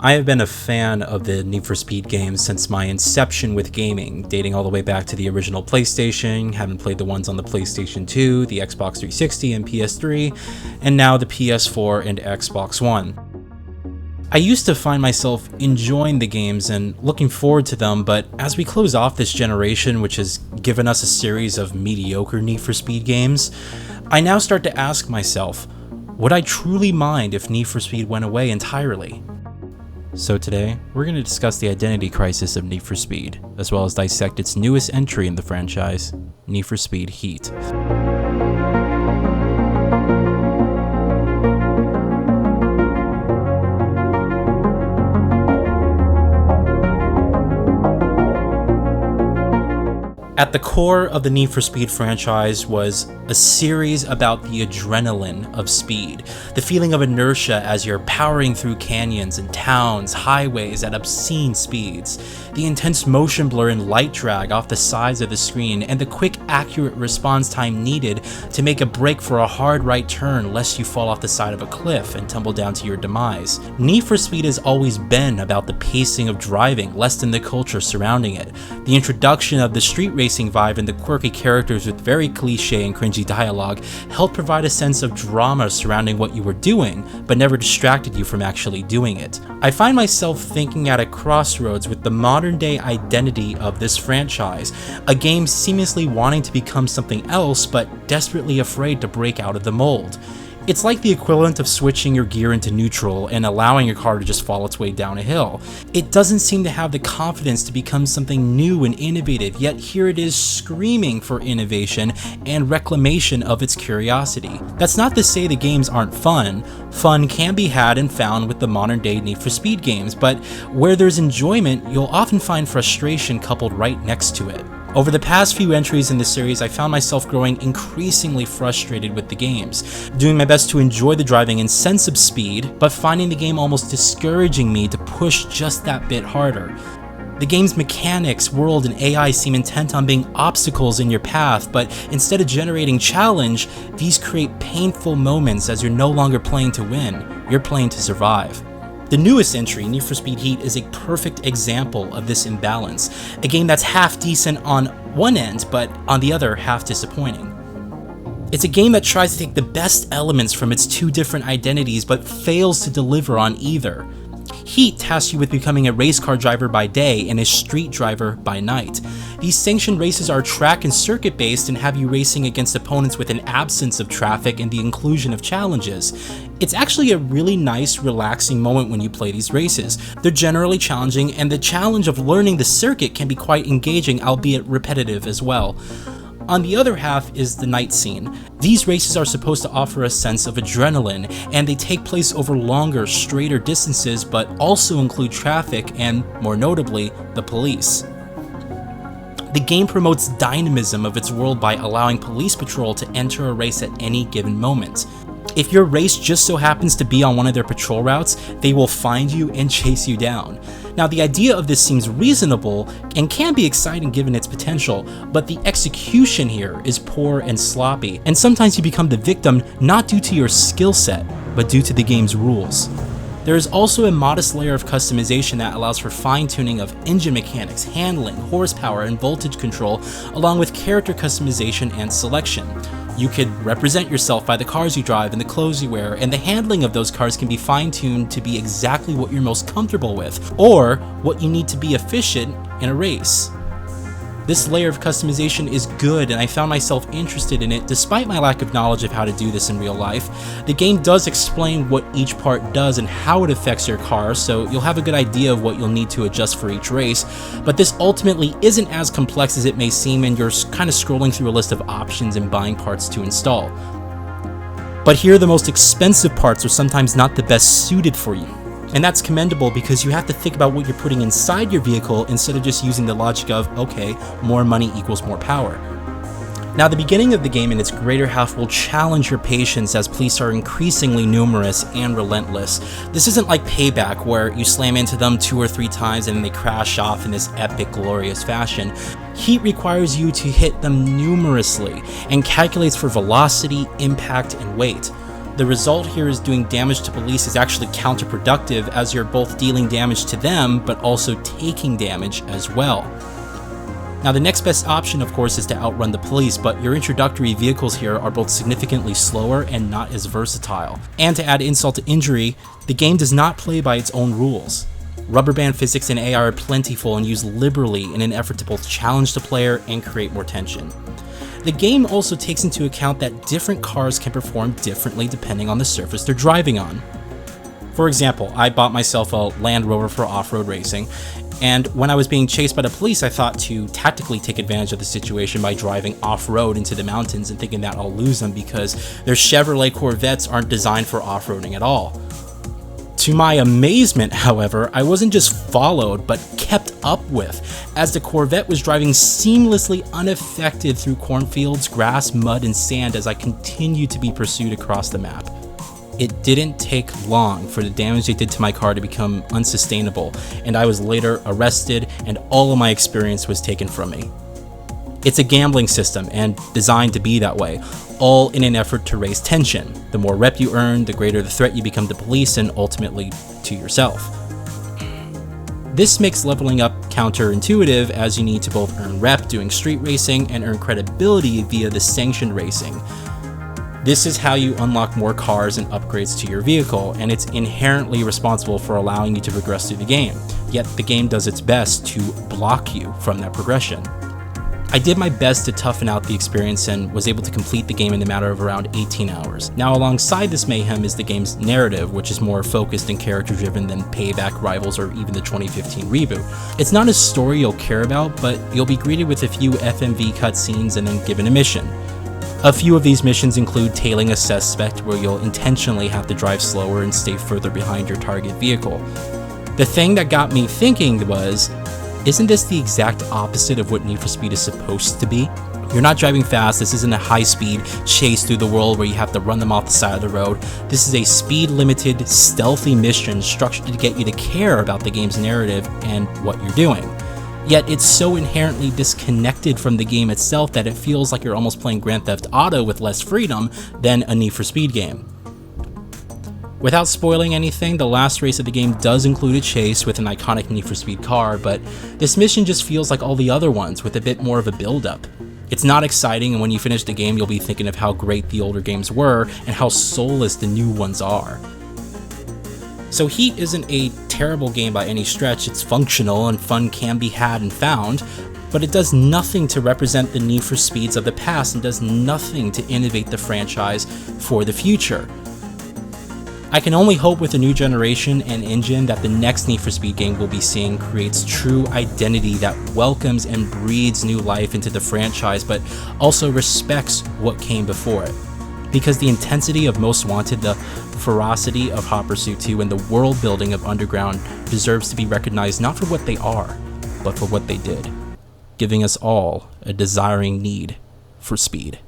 I have been a fan of the Need for Speed games since my inception with gaming, dating all the way back to the original PlayStation, having played the ones on the PlayStation 2, the Xbox 360 and PS3, and now the PS4 and Xbox One. I used to find myself enjoying the games and looking forward to them, but as we close off this generation, which has given us a series of mediocre Need for Speed games, I now start to ask myself, would I truly mind if Need for Speed went away entirely? So today, we're going to discuss the identity crisis of Need for Speed, as well as dissect its newest entry in the franchise, Need for Speed Heat. At the core of the Need for Speed franchise was a series about the adrenaline of speed, the feeling of inertia as you're powering through canyons and towns, highways at obscene speeds, the intense motion blur and light drag off the sides of the screen, and the quick, accurate response time needed to make a break for a hard right turn lest you fall off the side of a cliff and tumble down to your demise. Need for Speed has always been about the pacing of driving less than the culture surrounding it, the introduction of the street racing vibe and the quirky characters with very cliche and cringy dialogue helped provide a sense of drama surrounding what you were doing, but never distracted you from actually doing it. I find myself thinking at a crossroads with the modern day identity of this franchise, a game seamlessly wanting to become something else but desperately afraid to break out of the mold. It's like the equivalent of switching your gear into neutral and allowing your car to just fall its way down a hill. It doesn't seem to have the confidence to become something new and innovative, yet here it is screaming for innovation and reclamation of its curiosity. That's not to say the games aren't fun. Fun can be had and found with the modern day Need for Speed games, but where there's enjoyment, you'll often find frustration coupled right next to it. Over the past few entries in the series, I found myself growing increasingly frustrated with the games, doing my best to enjoy the driving and sense of speed, but finding the game almost discouraging me to push just that bit harder. The game's mechanics, world, and AI seem intent on being obstacles in your path, but instead of generating challenge, these create painful moments as you're no longer playing to win, you're playing to survive. The newest entry, Need for Speed Heat, is a perfect example of this imbalance, a game that's half decent on one end, but on the other, half disappointing. It's a game that tries to take the best elements from its two different identities, but fails to deliver on either. Heat tasks you with becoming a race car driver by day and a street driver by night. These sanctioned races are track and circuit based and have you racing against opponents with an absence of traffic and the inclusion of challenges. It's actually a really nice, relaxing moment when you play these races. They're generally challenging, and the challenge of learning the circuit can be quite engaging, albeit repetitive as well. On the other half is the night scene. These races are supposed to offer a sense of adrenaline, and they take place over longer, straighter distances, but also include traffic and, more notably, the police. The game promotes dynamism of its world by allowing police patrol to enter a race at any given moment. If your race just so happens to be on one of their patrol routes, they will find you and chase you down. Now, the idea of this seems reasonable and can be exciting given its potential, but the execution here is poor and sloppy, and sometimes you become the victim not due to your skill set, but due to the game's rules. There is also a modest layer of customization that allows for fine-tuning of engine mechanics, handling, horsepower, and voltage control, along with character customization and selection. You could represent yourself by the cars you drive and the clothes you wear, and the handling of those cars can be fine-tuned to be exactly what you're most comfortable with, or what you need to be efficient in a race. This layer of customization is good, and I found myself interested in it despite my lack of knowledge of how to do this in real life. The game does explain what each part does and how it affects your car, so you'll have a good idea of what you'll need to adjust for each race, but this ultimately isn't as complex as it may seem, and you're kind of scrolling through a list of options and buying parts to install. But here, the most expensive parts are sometimes not the best suited for you. And that's commendable because you have to think about what you're putting inside your vehicle instead of just using the logic of, okay, more money equals more power. Now, the beginning of the game and its greater half will challenge your patience as police are increasingly numerous and relentless. This isn't like Payback, where you slam into them 2 or 3 times and then they crash off in this epic, glorious fashion. Heat requires you to hit them numerously and calculates for velocity, impact, and weight. The result here is doing damage to police is actually counterproductive, as you're both dealing damage to them, but also taking damage as well. Now, the next best option, of course, is to outrun the police, but your introductory vehicles here are both significantly slower and not as versatile. And to add insult to injury, the game does not play by its own rules. Rubber band physics and AI are plentiful and used liberally in an effort to both challenge the player and create more tension. The game also takes into account that different cars can perform differently depending on the surface they're driving on. For example, I bought myself a Land Rover for off-road racing, and when I was being chased by the police, I thought to tactically take advantage of the situation by driving off-road into the mountains and thinking that I'll lose them because their Chevrolet Corvettes aren't designed for off-roading at all. To my amazement, however, I wasn't just followed, but kept up with, as the Corvette was driving seamlessly unaffected through cornfields, grass, mud, and sand as I continued to be pursued across the map. It didn't take long for the damage they did to my car to become unsustainable, and I was later arrested and all of my experience was taken from me. It's a gambling system and designed to be that way, all in an effort to raise tension. The more rep you earn, the greater the threat you become to police and ultimately to yourself. This makes leveling up counterintuitive, as you need to both earn rep doing street racing and earn credibility via the sanctioned racing. This is how you unlock more cars and upgrades to your vehicle, and it's inherently responsible for allowing you to progress through the game, yet the game does its best to block you from that progression. I did my best to toughen out the experience and was able to complete the game in a matter of around 18 hours. Now, alongside this mayhem is the game's narrative, which is more focused and character-driven than Payback, Rivals, or even the 2015 reboot. It's not a story you'll care about, but you'll be greeted with a few FMV cutscenes and then given a mission. A few of these missions include tailing a suspect, where you'll intentionally have to drive slower and stay further behind your target vehicle. The thing that got me thinking was, isn't this the exact opposite of what Need for Speed is supposed to be? You're not driving fast, this isn't a high-speed chase through the world where you have to run them off the side of the road. This is a speed-limited, stealthy mission structured to get you to care about the game's narrative and what you're doing. Yet it's so inherently disconnected from the game itself that it feels like you're almost playing Grand Theft Auto with less freedom than a Need for Speed game. Without spoiling anything, the last race of the game does include a chase with an iconic Need for Speed car, but this mission just feels like all the other ones with a bit more of a build-up. It's not exciting, and when you finish the game, you'll be thinking of how great the older games were and how soulless the new ones are. So Heat isn't a terrible game by any stretch. It's functional and fun can be had and found, but it does nothing to represent the Need for Speeds of the past and does nothing to innovate the franchise for the future. I can only hope with the new generation and engine that the next Need for Speed game we'll be seeing creates true identity that welcomes and breathes new life into the franchise, but also respects what came before it. Because the intensity of Most Wanted, the ferocity of Hot Pursuit 2, and the world building of Underground deserves to be recognized not for what they are, but for what they did, giving us all a desiring need for speed.